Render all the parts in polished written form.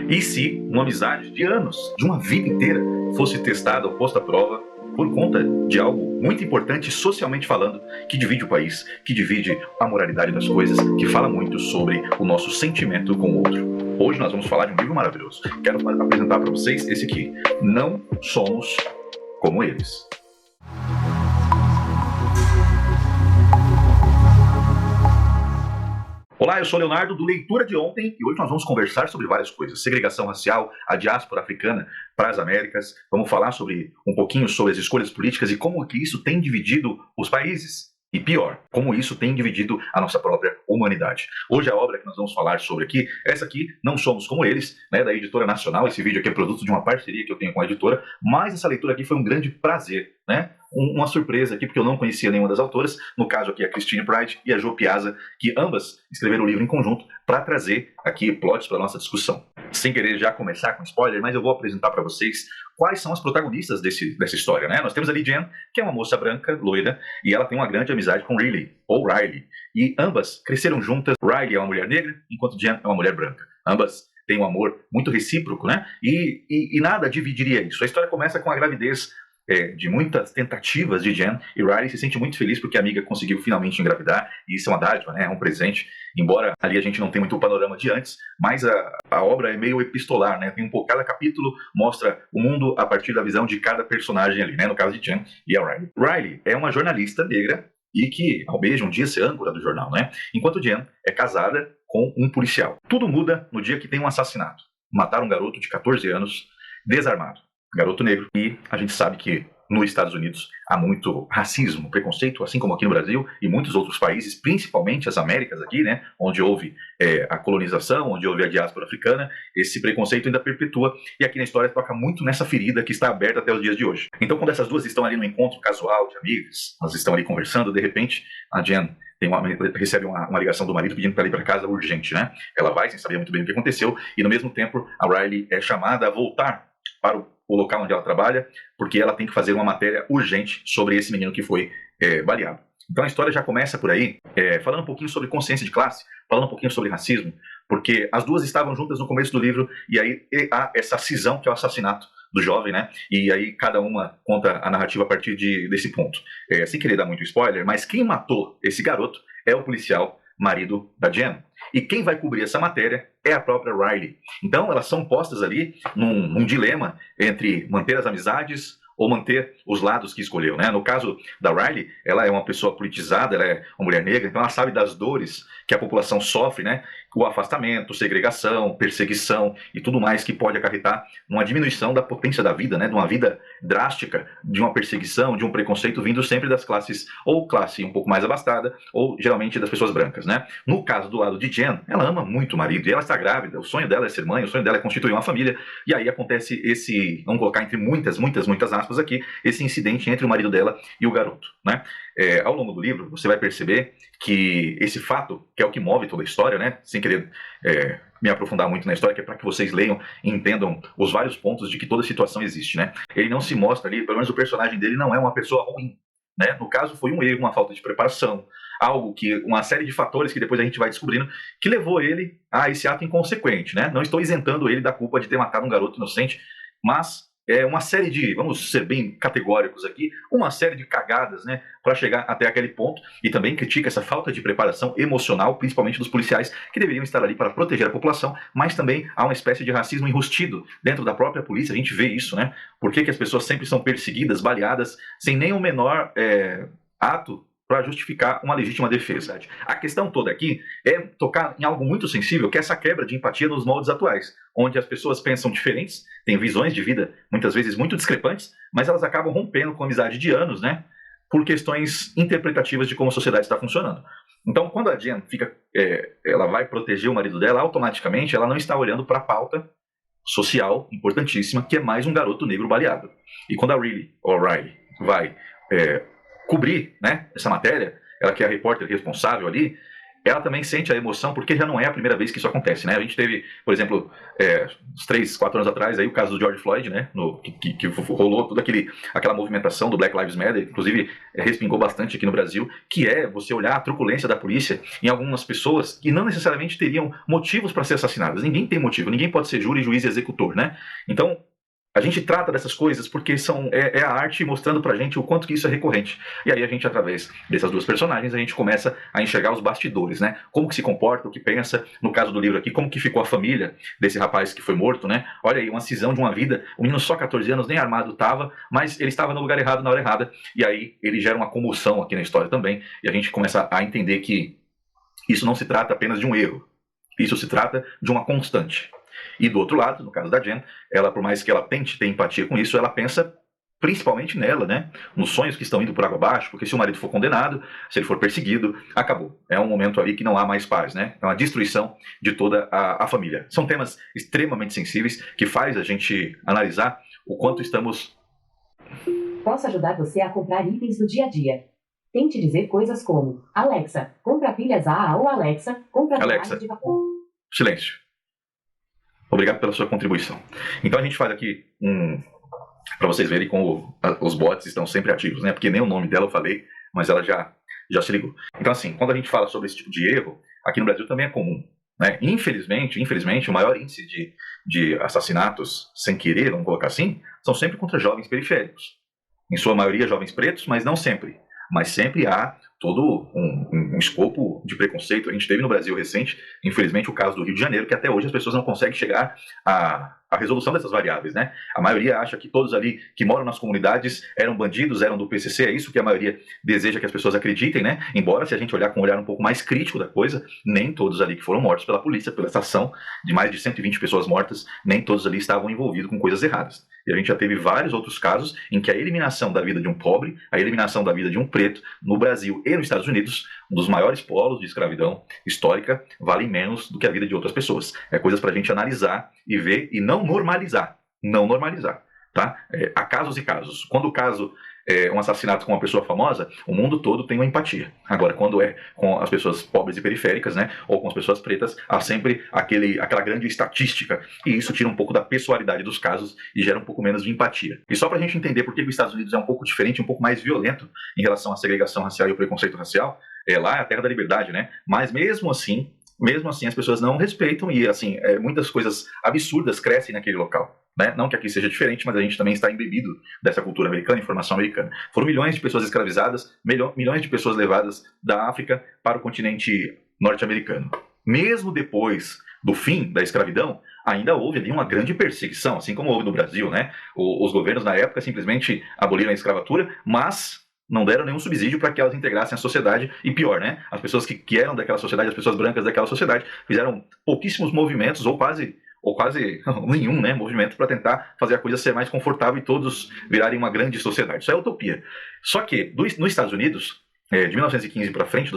E se uma amizade de anos, de uma vida inteira, fosse testada ou posta à prova por conta de algo muito importante socialmente falando, que divide o país, que divide a moralidade das coisas, que fala muito sobre o nosso sentimento com o outro. Hoje nós vamos falar de um livro maravilhoso. Quero apresentar para vocês esse aqui. Não somos como eles. Olá, eu sou Leonardo do Leitura de Ontem e hoje nós vamos conversar sobre várias coisas. Segregação racial, a diáspora africana para as Américas. Vamos falar sobre um pouquinho sobre as escolhas políticas e como que isso tem dividido os países. E pior, como isso tem dividido a nossa própria humanidade. Hoje a obra que nós vamos falar sobre aqui, essa aqui, Não Somos Como Eles, né, da Editora Nacional. Esse vídeo aqui é produto de uma parceria que eu tenho com a editora, mas essa leitura aqui foi um grande prazer, né? Uma surpresa aqui, porque eu não conhecia nenhuma das autoras, no caso aqui a Christine Pride e a Jo Piazza, que ambas escreveram o livro em conjunto para trazer aqui plots para a nossa discussão. Sem querer já começar com spoiler, mas eu vou apresentar para vocês quais são as protagonistas dessa história, né? Nós temos ali Jen, que é uma moça branca, loira, e ela tem uma grande amizade com Riley, ou Riley, e ambas cresceram juntas. Riley é uma mulher negra, enquanto Jen é uma mulher branca. Ambas têm um amor muito recíproco, né? E nada dividiria isso. A história começa com a gravidez de muitas tentativas de Jen, e Riley se sente muito feliz porque a amiga conseguiu finalmente engravidar, e isso é uma dádiva, né? É um presente, embora ali a gente não tenha muito o panorama de antes, mas a obra é meio epistolar, né? Tem um pouco, cada capítulo mostra o mundo a partir da visão de cada personagem ali, né? No caso de Jen e a Riley. Riley é uma jornalista negra e que almeja um dia ser âncora do jornal, né? Enquanto Jen é casada com um policial. Tudo muda no dia que tem um assassinato. Mataram um garoto de 14 anos, desarmado. Garoto negro. E a gente sabe que nos Estados Unidos há muito racismo, preconceito, assim como aqui no Brasil e muitos outros países, principalmente as Américas aqui, né, onde houve a colonização, onde houve a diáspora africana, esse preconceito ainda perpetua, e aqui na história toca muito nessa ferida que está aberta até os dias de hoje. Então, quando essas duas estão ali no encontro casual de amigas, elas estão ali conversando, de repente, a Jen recebe uma ligação do marido pedindo para ela ir para casa urgente, né? Ela vai sem saber muito bem o que aconteceu, e no mesmo tempo a Riley é chamada a voltar para o local onde ela trabalha, porque ela tem que fazer uma matéria urgente sobre esse menino que foi baleado. Então a história já começa por aí, falando um pouquinho sobre consciência de classe, falando um pouquinho sobre racismo, porque as duas estavam juntas no começo do livro, e aí há essa cisão que é o assassinato do jovem, né? E aí cada uma conta a narrativa a partir desse ponto. Sem querer dar muito spoiler, mas quem matou esse garoto é o policial marido da Jen. E quem vai cobrir essa matéria é a própria Riley. Então elas são postas ali num dilema entre manter as amizades ou manter os lados que escolheu, né? No caso da Riley, ela é uma pessoa politizada, ela é uma mulher negra, então ela sabe das dores que a população sofre, né? O afastamento, segregação, perseguição e tudo mais que pode acarretar numa diminuição da potência da vida, né? De uma vida drástica, de uma perseguição, de um preconceito vindo sempre das classes, ou classe um pouco mais abastada, ou geralmente das pessoas brancas, né? No caso do lado de Jen, ela ama muito o marido, e ela está grávida, o sonho dela é ser mãe, o sonho dela é constituir uma família, e aí acontece vamos colocar entre muitas aspas aqui, esse incidente entre o marido dela e o garoto, né? Ao longo do livro, você vai perceber que esse fato, que é o que move toda a história, né? Sem querer me aprofundar muito na história, que é para que vocês leiam e entendam os vários pontos de que toda situação existe, né? Ele não se mostra ali, pelo menos o personagem dele não é uma pessoa ruim, né? No caso, foi um erro, uma falta de preparação, algo que, uma série de fatores que depois a gente vai descobrindo, que levou ele a esse ato inconsequente, né? Não estou isentando ele da culpa de ter matado um garoto inocente, mas uma série de, vamos ser bem categóricos aqui, uma série de cagadas, né, para chegar até aquele ponto, e também critica essa falta de preparação emocional, principalmente dos policiais, que deveriam estar ali para proteger a população, mas também há uma espécie de racismo enrustido dentro da própria polícia, a gente vê isso, né, por que as pessoas sempre são perseguidas, baleadas, sem nem o menor ato para justificar uma legítima defesa. A questão toda aqui é tocar em algo muito sensível, que é essa quebra de empatia nos moldes atuais, onde as pessoas pensam diferentes, têm visões de vida, muitas vezes muito discrepantes, mas elas acabam rompendo com a amizade de anos, né, por questões interpretativas de como a sociedade está funcionando. Então, quando a Jen ela vai proteger o marido dela, automaticamente ela não está olhando para a pauta social importantíssima, que é mais um garoto negro baleado. E quando a Riley vai cobrir, né, essa matéria, ela que é a repórter responsável ali, ela também sente a emoção, porque já não é a primeira vez que isso acontece, né? A gente teve, por exemplo, uns 3, 4 anos atrás, aí, o caso do George Floyd, né? Que rolou toda aquela movimentação do Black Lives Matter, inclusive respingou bastante aqui no Brasil, que é você olhar a truculência da polícia em algumas pessoas que não necessariamente teriam motivos para ser assassinadas. Ninguém tem motivo, ninguém pode ser júri, juiz e executor, né? Então, a gente trata dessas coisas porque é a arte mostrando pra gente o quanto que isso é recorrente. E aí a gente, através dessas duas personagens, a gente começa a enxergar os bastidores, né? Como que se comporta, o que pensa. No caso do livro aqui, como que ficou a família desse rapaz que foi morto, né? Olha aí, uma cisão de uma vida. O menino só 14 anos, nem armado estava, mas ele estava no lugar errado, na hora errada. E aí ele gera uma comoção aqui na história também. E a gente começa a entender que isso não se trata apenas de um erro. Isso se trata de uma constante. E do outro lado, no caso da Jen, ela, por mais que ela tente ter empatia com isso, ela pensa principalmente nela, né? Nos sonhos que estão indo por água abaixo, porque se o marido for condenado, se ele for perseguido, acabou. É um momento ali que não há mais paz, né? É uma destruição de toda a família. São temas extremamente sensíveis que faz a gente analisar o quanto estamos... Posso ajudar você a comprar itens do dia a dia. Tente dizer coisas como: Alexa, compra pilhas A, ou Alexa, compra Alexa, de vapor. Silêncio. Obrigado pela sua contribuição. Então a gente faz aqui para vocês verem como os bots estão sempre ativos, né? Porque nem o nome dela eu falei, mas ela já se ligou. Então assim, quando a gente fala sobre esse tipo de erro, aqui no Brasil também é comum, né? Infelizmente, o maior índice de assassinatos sem querer, vamos colocar assim, são sempre contra jovens periféricos. Em sua maioria jovens pretos, mas não sempre. Mas sempre há todo um escopo de preconceito. A gente teve no Brasil recente, infelizmente, o caso do Rio de Janeiro, que até hoje as pessoas não conseguem chegar à resolução dessas variáveis, né? A maioria acha que todos ali que moram nas comunidades eram bandidos, eram do PCC, é isso que a maioria deseja que as pessoas acreditem, né? Embora, se a gente olhar com um olhar um pouco mais crítico da coisa, nem todos ali que foram mortos pela polícia, pela essa ação de mais de 120 pessoas mortas, nem todos ali estavam envolvidos com coisas erradas. E a gente já teve vários outros casos em que a eliminação da vida de um pobre, a eliminação da vida de um preto, no Brasil e nos Estados Unidos, um dos maiores polos de escravidão histórica, vale menos do que a vida de outras pessoas. É coisas para a gente analisar e ver e não normalizar. Não normalizar, tá? Há casos e casos. Quando o caso é um assassinato com uma pessoa famosa, o mundo todo tem uma empatia. Agora, quando é com as pessoas pobres e periféricas, né, ou com as pessoas pretas, há sempre aquela grande estatística, e isso tira um pouco da pessoalidade dos casos e gera um pouco menos de empatia. E só para a gente entender por que os Estados Unidos é um pouco diferente, um pouco mais violento em relação à segregação racial e ao preconceito racial, lá é a terra da liberdade, né? Mas mesmo assim as pessoas não respeitam e assim, muitas coisas absurdas crescem naquele local. Né? Não que aqui seja diferente, mas a gente também está embebido dessa cultura americana, informação americana. Foram milhões de pessoas escravizadas, milhões de pessoas levadas da África para o continente norte-americano. Mesmo depois do fim da escravidão, ainda houve ali uma grande perseguição, assim como houve no Brasil, né? Os governos na época simplesmente aboliram a escravatura, mas não deram nenhum subsídio para que elas integrassem a sociedade, e pior, né? As pessoas que eram daquela sociedade, as pessoas brancas daquela sociedade, fizeram pouquíssimos movimentos, ou quase nenhum, né, movimento para tentar fazer a coisa ser mais confortável e todos virarem uma grande sociedade. Isso é utopia. Só que, nos Estados Unidos, de 1915 para frente,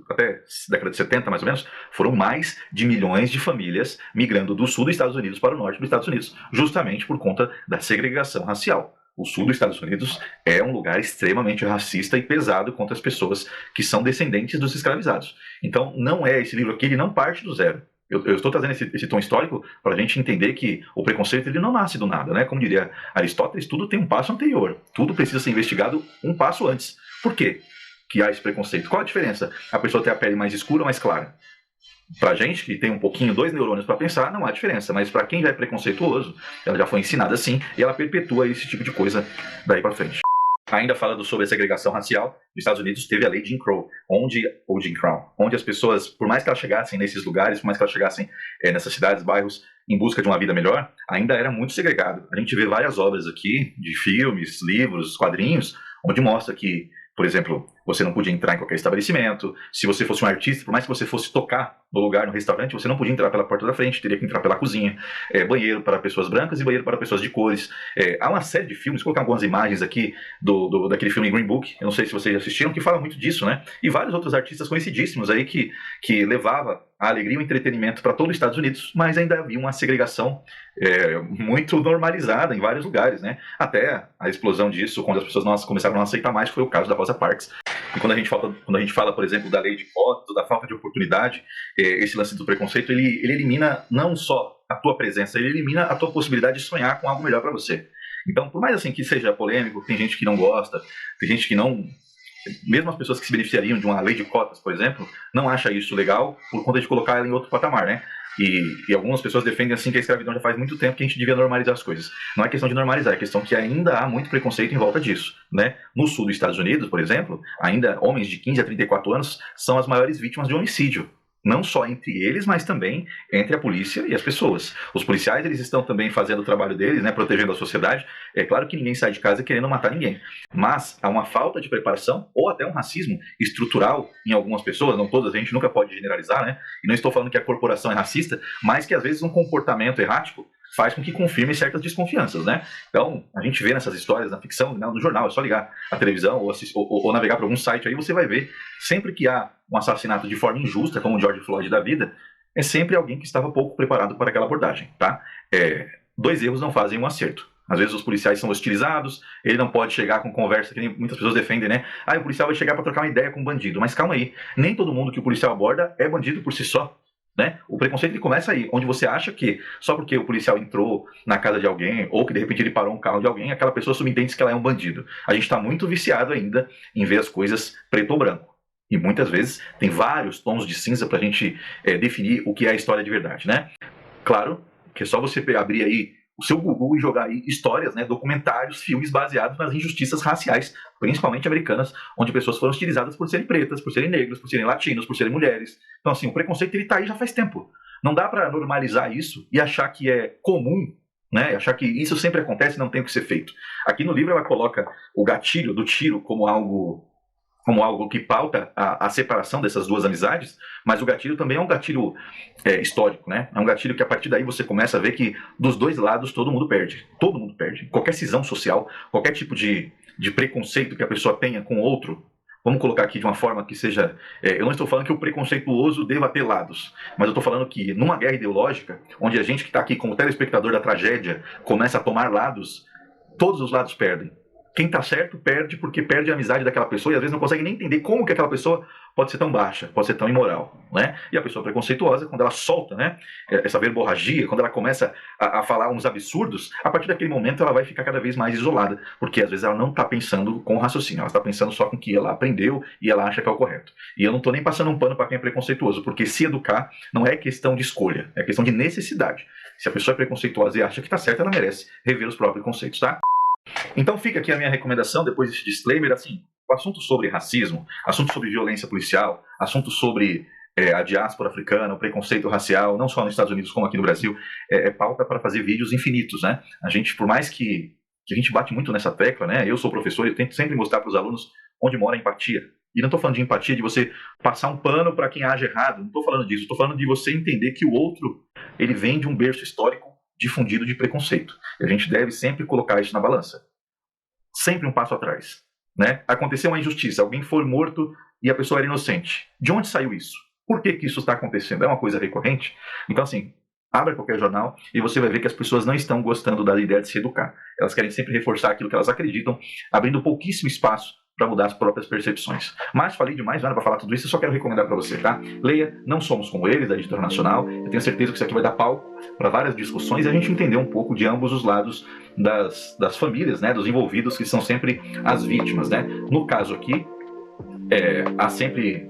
até década de 70 mais ou menos, foram mais de milhões de famílias migrando do sul dos Estados Unidos para o norte dos Estados Unidos, justamente por conta da segregação racial. O sul dos Estados Unidos é um lugar extremamente racista e pesado contra as pessoas que são descendentes dos escravizados. Então, esse livro aqui, ele não parte do zero. Eu estou trazendo esse tom histórico para a gente entender que o preconceito ele não nasce do nada, né? Como diria Aristóteles, tudo tem um passo anterior. Tudo precisa ser investigado um passo antes. Por quê que há esse preconceito? Qual a diferença? A pessoa ter a pele mais escura ou mais clara? Para a gente que tem um pouquinho, 2 neurônios para pensar, não há diferença. Mas para quem já é preconceituoso, ela já foi ensinada assim e ela perpetua esse tipo de coisa daí para frente. Ainda falando sobre a segregação racial, nos Estados Unidos teve a lei Jim Crow, onde as pessoas, por mais que elas chegassem nesses lugares, por mais que elas chegassem nessas cidades, bairros, em busca de uma vida melhor, ainda era muito segregado. A gente vê várias obras aqui, de filmes, livros, quadrinhos, onde mostra que, por exemplo, você não podia entrar em qualquer estabelecimento. Se você fosse um artista, por mais que você fosse tocar no lugar, no restaurante, você não podia entrar pela porta da frente, teria que entrar pela cozinha. Banheiro para pessoas brancas e banheiro para pessoas de cores. Há uma série de filmes, vou colocar algumas imagens aqui daquele filme Green Book, eu não sei se vocês assistiram, que fala muito disso, né? E vários outros artistas conhecidíssimos aí que levava a alegria e o entretenimento para todos os Estados Unidos, mas ainda havia uma segregação muito normalizada em vários lugares, né? Até a explosão disso, quando as pessoas começaram a não aceitar mais, foi o caso da Rosa Parks. E quando a gente fala, por exemplo, da lei de cotas, da falta de oportunidade, esse lance do preconceito, ele elimina não só a tua presença, ele elimina a tua possibilidade de sonhar com algo melhor para você. Então, por mais assim que seja polêmico, tem gente que não gosta, tem gente que não... Mesmo as pessoas que se beneficiariam de uma lei de cotas, por exemplo, não acha isso legal por conta de colocar ela em outro patamar, né? E algumas pessoas defendem assim que a escravidão já faz muito tempo que a gente devia normalizar as coisas. Não é questão de normalizar, é questão que ainda há muito preconceito em volta disso, né? No sul dos Estados Unidos, por exemplo, ainda homens de 15 a 34 anos são as maiores vítimas de homicídio. Não só entre eles, mas também entre a polícia e as pessoas. Os policiais, eles estão também fazendo o trabalho deles, né, protegendo a sociedade. É claro que ninguém sai de casa querendo matar ninguém. Mas há uma falta de preparação ou até um racismo estrutural em algumas pessoas, não todas, a gente nunca pode generalizar, né? E não estou falando que a corporação é racista, mas que às vezes um comportamento errático faz com que confirme certas desconfianças, né? Então, a gente vê nessas histórias na ficção, no jornal, é só ligar a televisão ou navegar para algum site aí, você vai ver, sempre que há um assassinato de forma injusta, como o George Floyd da vida, é sempre alguém que estava pouco preparado para aquela abordagem, tá? Dois erros não fazem um acerto. Às vezes os policiais são hostilizados, ele não pode chegar com conversa, que nem muitas pessoas defendem, né? Ah, o policial vai chegar para trocar uma ideia com um bandido. Mas calma aí, nem todo mundo que o policial aborda é bandido por si só. Né? O preconceito ele começa aí, onde você acha que só porque o policial entrou na casa de alguém ou que de repente ele parou um carro de alguém, aquela pessoa subentende que ela é um bandido. A gente está muito viciado ainda em ver as coisas preto ou branco. E muitas vezes tem vários tons de cinza para a gente definir o que é a história de verdade, né? Claro que é só você abrir aí o seu Google e jogar aí histórias, né, documentários, filmes baseados nas injustiças raciais, principalmente americanas, onde pessoas foram hostilizadas por serem pretas, por serem negros, por serem latinos, por serem mulheres. Então, assim, o preconceito ele tá aí já faz tempo. Não dá para normalizar isso e achar que é comum, né, achar que isso sempre acontece e não tem o que ser feito. Aqui no livro ela coloca o gatilho do tiro como algo que pauta a separação dessas duas amizades, mas o gatilho também é um gatilho histórico, né? É um gatilho que a partir daí você começa a ver que dos dois lados todo mundo perde. Todo mundo perde. Qualquer cisão social, qualquer tipo de preconceito que a pessoa tenha com o outro, vamos colocar aqui de uma forma que seja... eu não estou falando que o preconceituoso deva ter lados, mas eu estou falando que numa guerra ideológica, onde a gente que está aqui como telespectador da tragédia começa a tomar lados, todos os lados perdem. Quem tá certo perde porque perde a amizade daquela pessoa e às vezes não consegue nem entender como que aquela pessoa pode ser tão baixa, pode ser tão imoral, né? E a pessoa preconceituosa, quando ela solta, né, essa verborragia, quando ela começa a falar uns absurdos, a partir daquele momento ela vai ficar cada vez mais isolada, porque às vezes ela não está pensando com raciocínio, ela está pensando só com o que ela aprendeu e ela acha que é o correto. E eu não estou nem passando um pano para quem é preconceituoso, porque se educar não é questão de escolha, é questão de necessidade. Se a pessoa é preconceituosa e acha que está certa, ela merece rever os próprios conceitos, tá? Então fica aqui a minha recomendação, depois desse disclaimer, assim, o assunto sobre racismo, assunto sobre violência policial, assunto sobre a diáspora africana, o preconceito racial, não só nos Estados Unidos como aqui no Brasil, é pauta para fazer vídeos infinitos, né? A gente, por mais que a gente bate muito nessa tecla, né? Eu sou professor e eu tento sempre mostrar para os alunos onde mora a empatia. E não estou falando de empatia, de você passar um pano para quem age errado, não estou falando disso, estou falando de você entender que o outro, ele vem de um berço histórico difundido de preconceito. E a gente deve sempre colocar isso na balança. Sempre um passo atrás, né? Aconteceu uma injustiça, alguém foi morto e a pessoa era inocente. De onde saiu isso? Por que isso está acontecendo? É uma coisa recorrente? Então, assim, abra qualquer jornal e você vai ver que as pessoas não estão gostando da ideia de se educar. Elas querem sempre reforçar aquilo que elas acreditam, abrindo pouquíssimo espaço para mudar as próprias percepções. Mas falei demais, não era para falar tudo isso, eu só quero recomendar para você, tá? Leia Não Somos Como Eles, da Editora Nacional. Eu tenho certeza que isso aqui vai dar palco para várias discussões e a gente entender um pouco de ambos os lados das famílias, né? Dos envolvidos, que são sempre as vítimas, né? No caso aqui, há sempre...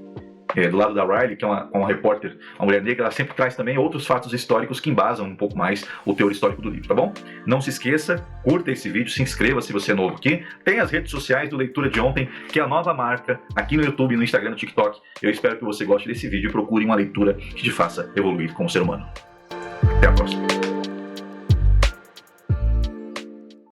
do lado da Riley, que é uma repórter, uma mulher negra, ela sempre traz também outros fatos históricos que embasam um pouco mais o teor histórico do livro, tá bom? Não se esqueça, curta esse vídeo, se inscreva se você é novo aqui. Tem as redes sociais do Leitura de Ontem, que é a nova marca, aqui no YouTube, no Instagram, no TikTok. Eu espero que você goste desse vídeo e procure uma leitura que te faça evoluir como ser humano. Até a próxima.